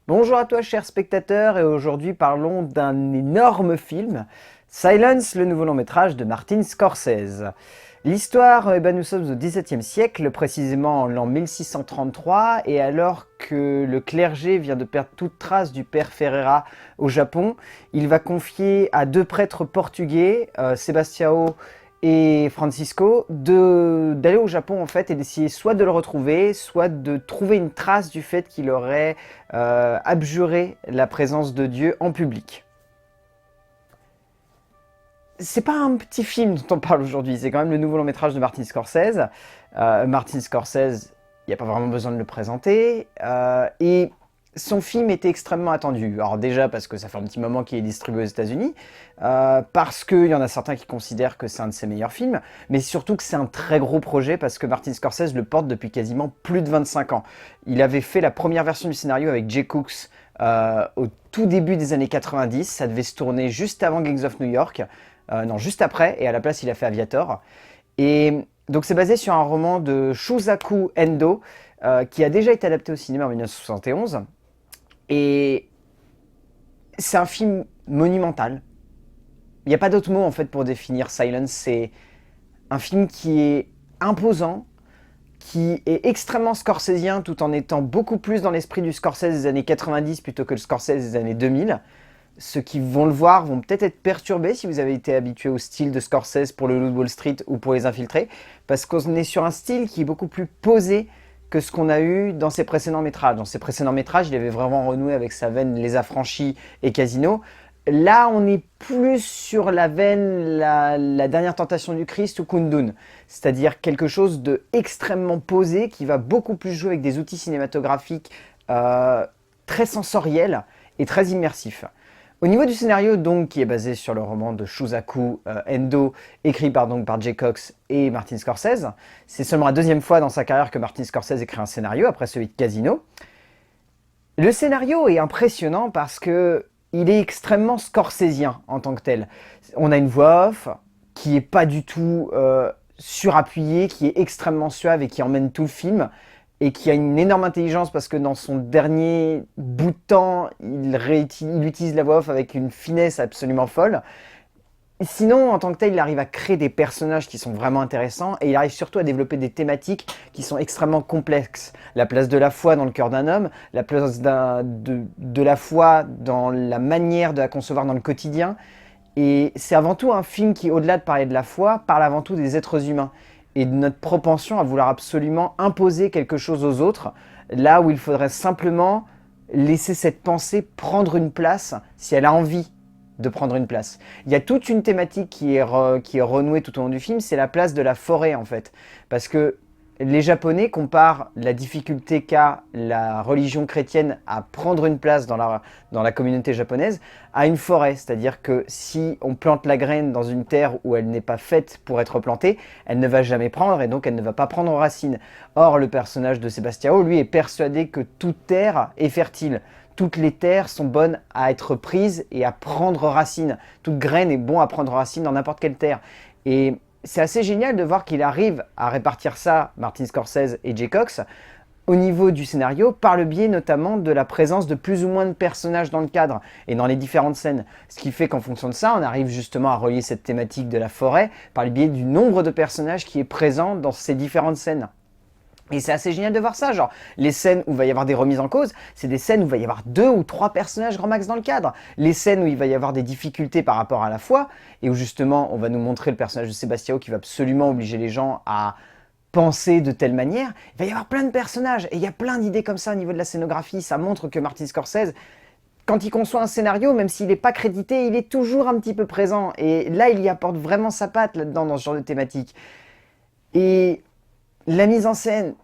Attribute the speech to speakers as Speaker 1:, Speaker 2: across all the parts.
Speaker 1: Bonjour à toi chers spectateurs et aujourd'hui parlons d'un énorme film, Silence, le nouveau long métrage de Martin Scorsese. L'histoire, nous sommes au XVIIe siècle, précisément en l'an 1633, et alors que le clergé vient de perdre toute trace du père Ferreira au Japon, il va confier à deux prêtres portugais, Sebastião et Francisco, d'aller au Japon en fait et d'essayer soit de le retrouver, soit de trouver une trace du fait qu'il aurait abjuré la présence de Dieu en public. C'est pas un petit film dont on parle aujourd'hui, c'est quand même le nouveau long métrage de Martin Scorsese. Martin Scorsese, il n'y a pas vraiment besoin de le présenter. Et son film était extrêmement attendu. Alors déjà parce que ça fait un petit moment qu'il est distribué aux États-Unis, parce qu'il y en a certains qui considèrent que c'est un de ses meilleurs films, mais surtout que c'est un très gros projet parce que Martin Scorsese le porte depuis quasiment plus de 25 ans. Il avait fait la première version du scénario avec Jay Cooks au tout début des années 90. Ça devait se tourner juste avant Gangs of New York. Non, juste après, et à la place il a fait Aviator. Et donc c'est basé sur un roman de Shusaku Endo, qui a déjà été adapté au cinéma en 1971. Et c'est un film monumental. Il n'y a pas d'autre mot en fait pour définir Silence. C'est un film qui est imposant, qui est extrêmement scorsésien tout en étant beaucoup plus dans l'esprit du Scorsese des années 90 plutôt que le Scorsese des années 2000. Ceux qui vont le voir vont peut-être être perturbés si vous avez été habitué au style de Scorsese pour le Loup de Wall Street ou pour Les Infiltrés, parce qu'on est sur un style qui est beaucoup plus posé que ce qu'on a eu dans ses précédents métrages. Dans ses précédents métrages, il avait vraiment renoué avec sa veine Les Affranchis et Casino. Là, on est plus sur la veine la dernière tentation du Christ ou Kundun, c'est-à-dire quelque chose de extrêmement posé qui va beaucoup plus jouer avec des outils cinématographiques très sensoriels et très immersifs. Au niveau du scénario, donc, qui est basé sur le roman de Shusaku Endo, écrit par Jay Cox et Martin Scorsese, c'est seulement la deuxième fois dans sa carrière que Martin Scorsese écrit un scénario, après celui de Casino. Le scénario est impressionnant parce que il est extrêmement scorsésien en tant que tel. On a une voix off qui est pas du tout surappuyée, qui est extrêmement suave et qui emmène tout le film, et qui a une énorme intelligence parce que dans son dernier bout de temps, il utilise la voix off avec une finesse absolument folle. Sinon, en tant que tel, il arrive à créer des personnages qui sont vraiment intéressants et il arrive surtout à développer des thématiques qui sont extrêmement complexes. La place de la foi dans le cœur d'un homme, la place de la foi dans la manière de la concevoir dans le quotidien. Et c'est avant tout un film qui, au-delà de parler de la foi, parle avant tout des êtres humains et de notre propension à vouloir absolument imposer quelque chose aux autres, là où il faudrait simplement laisser cette pensée prendre une place si elle a envie de prendre une place. Il y a toute une thématique qui est renouée tout au long du film, c'est la place de la forêt en fait. Parce que les Japonais comparent la difficulté qu'a la religion chrétienne à prendre une place dans la communauté japonaise à une forêt. C'est-à-dire que si on plante la graine dans une terre où elle n'est pas faite pour être plantée, elle ne va jamais prendre et donc elle ne va pas prendre racine. Or, le personnage de Sebastião, lui, est persuadé que toute terre est fertile. Toutes les terres sont bonnes à être prises et à prendre racine. Toute graine est bon à prendre racine dans n'importe quelle terre. Et c'est assez génial de voir qu'il arrive à répartir ça, Martin Scorsese et Jay Cox, au niveau du scénario, par le biais notamment de la présence de plus ou moins de personnages dans le cadre et dans les différentes scènes. Ce qui fait qu'en fonction de ça, on arrive justement à relier cette thématique de la forêt par le biais du nombre de personnages qui est présent dans ces différentes scènes. Et c'est assez génial de voir ça, genre les scènes où il va y avoir des remises en cause, c'est des scènes où il va y avoir 2 ou 3 personnages grand max dans le cadre. Les scènes où il va y avoir des difficultés par rapport à la foi, et où justement on va nous montrer le personnage de Sebastião qui va absolument obliger les gens à penser de telle manière, il va y avoir plein de personnages, et il y a plein d'idées comme ça au niveau de la scénographie, ça montre que Martin Scorsese, quand il conçoit un scénario, même s'il n'est pas crédité, il est toujours un petit peu présent, et là il y apporte vraiment sa patte là-dedans dans ce genre de thématique. Et la mise en scène,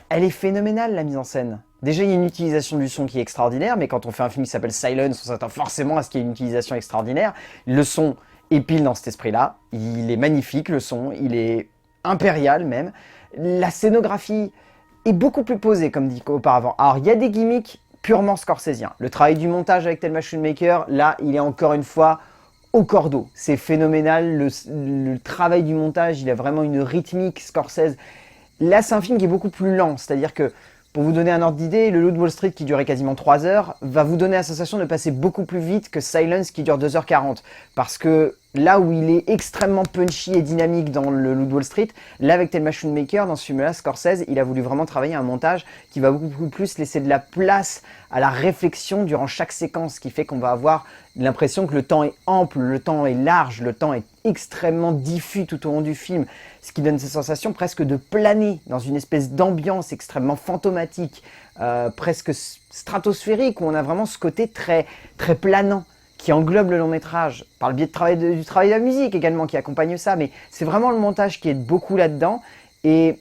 Speaker 1: elle est phénoménale, la mise en scène. Déjà, il y a une utilisation du son qui est extraordinaire, mais quand on fait un film qui s'appelle Silence, on s'attend forcément à ce qu'il y ait une utilisation extraordinaire. Le son est pile dans cet esprit-là. Il est magnifique, le son. Il est impérial, même. La scénographie est beaucoup plus posée, comme dit auparavant. Alors, il y a des gimmicks purement scorsésiens. Le travail du montage avec Thelma Schoonmaker, là, il est encore une fois au cordeau. C'est phénoménal. Le travail du montage, il a vraiment une rythmique Scorsese. Là, c'est un film qui est beaucoup plus lent, c'est-à-dire que Pour vous donner un ordre d'idée, Le Loup de Wall Street qui durait quasiment 3 heures va vous donner la sensation de passer beaucoup plus vite que Silence qui dure 2h40. Parce que là où il est extrêmement punchy et dynamique dans Le Loup de Wall Street, là avec Thelma Schoonmaker, dans ce film-là, Scorsese, il a voulu vraiment travailler un montage qui va beaucoup plus laisser de la place à la réflexion durant chaque séquence, ce qui fait qu'on va avoir l'impression que le temps est ample, le temps est large, le temps est extrêmement diffus tout au long du film, ce qui donne cette sensation presque de planer dans une espèce d'ambiance extrêmement fantomatique, presque stratosphérique, où on a vraiment ce côté très, très planant qui englobe le long métrage, par le biais du travail de la musique également qui accompagne ça, mais c'est vraiment le montage qui aide beaucoup là-dedans, et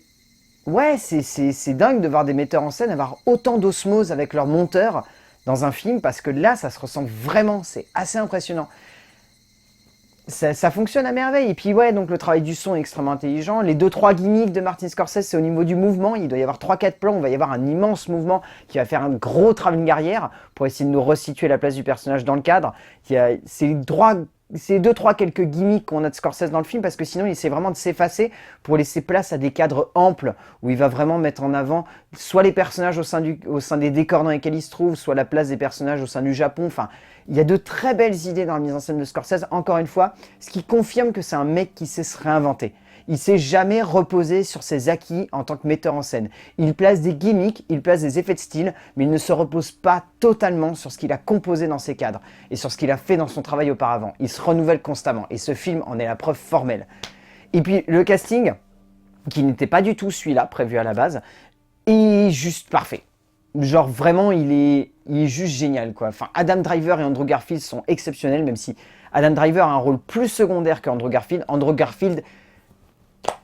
Speaker 1: ouais, c'est dingue de voir des metteurs en scène avoir autant d'osmose avec leurs monteurs dans un film, parce que là, ça se ressent vraiment, c'est assez impressionnant. Ça fonctionne à merveille. Et puis ouais, donc le travail du son est extrêmement intelligent. Les 2-3 gimmicks de Martin Scorsese, c'est au niveau du mouvement. Il doit y avoir 3-4 plans, on va y avoir un immense mouvement qui va faire un gros travelling arrière pour essayer de nous resituer la place du personnage dans le cadre. C'est 2-3 quelques gimmicks qu'on a de Scorsese dans le film, parce que sinon il essaie vraiment de s'effacer pour laisser place à des cadres amples où il va vraiment mettre en avant soit les personnages au sein des décors dans lesquels ils se trouvent, soit la place des personnages au sein du Japon. Enfin, il y a de très belles idées dans la mise en scène de Scorsese, encore une fois, ce qui confirme que c'est un mec qui sait se réinventer. Il s'est jamais reposé sur ses acquis en tant que metteur en scène. Il place des gimmicks, il place des effets de style, mais il ne se repose pas totalement sur ce qu'il a composé dans ses cadres et sur ce qu'il a fait dans son travail auparavant. Il se renouvelle constamment et ce film en est la preuve formelle. Et puis le casting, qui n'était pas du tout celui-là prévu à la base, est juste parfait. Genre vraiment, il est juste génial quoi. Enfin, Adam Driver et Andrew Garfield sont exceptionnels, même si Adam Driver a un rôle plus secondaire qu'Andrew Garfield. Andrew Garfield,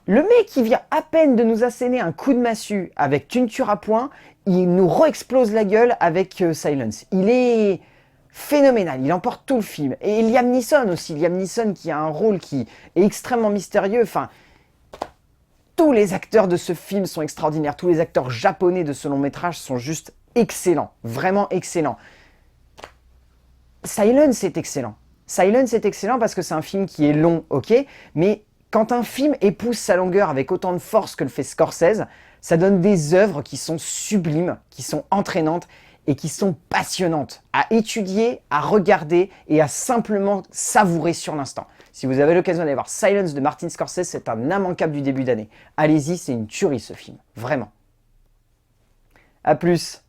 Speaker 1: le mec qui vient à peine de nous asséner un coup de massue avec Tu ne tueras point, il nous re-explose la gueule avec Silence. Il est phénoménal, il emporte tout le film. Et Liam Neeson aussi, Liam Neeson qui a un rôle qui est extrêmement mystérieux. Enfin, tous les acteurs de ce film sont extraordinaires. Tous les acteurs japonais de ce long métrage sont juste excellents, vraiment excellents. Silence est excellent. Silence est excellent parce que c'est un film qui est long, ok, mais quand un film épouse sa longueur avec autant de force que le fait Scorsese, ça donne des œuvres qui sont sublimes, qui sont entraînantes et qui sont passionnantes à étudier, à regarder et à simplement savourer sur l'instant. Si vous avez l'occasion d'aller voir Silence de Martin Scorsese, c'est un immanquable du début d'année. Allez-y, c'est une tuerie ce film, vraiment. A plus.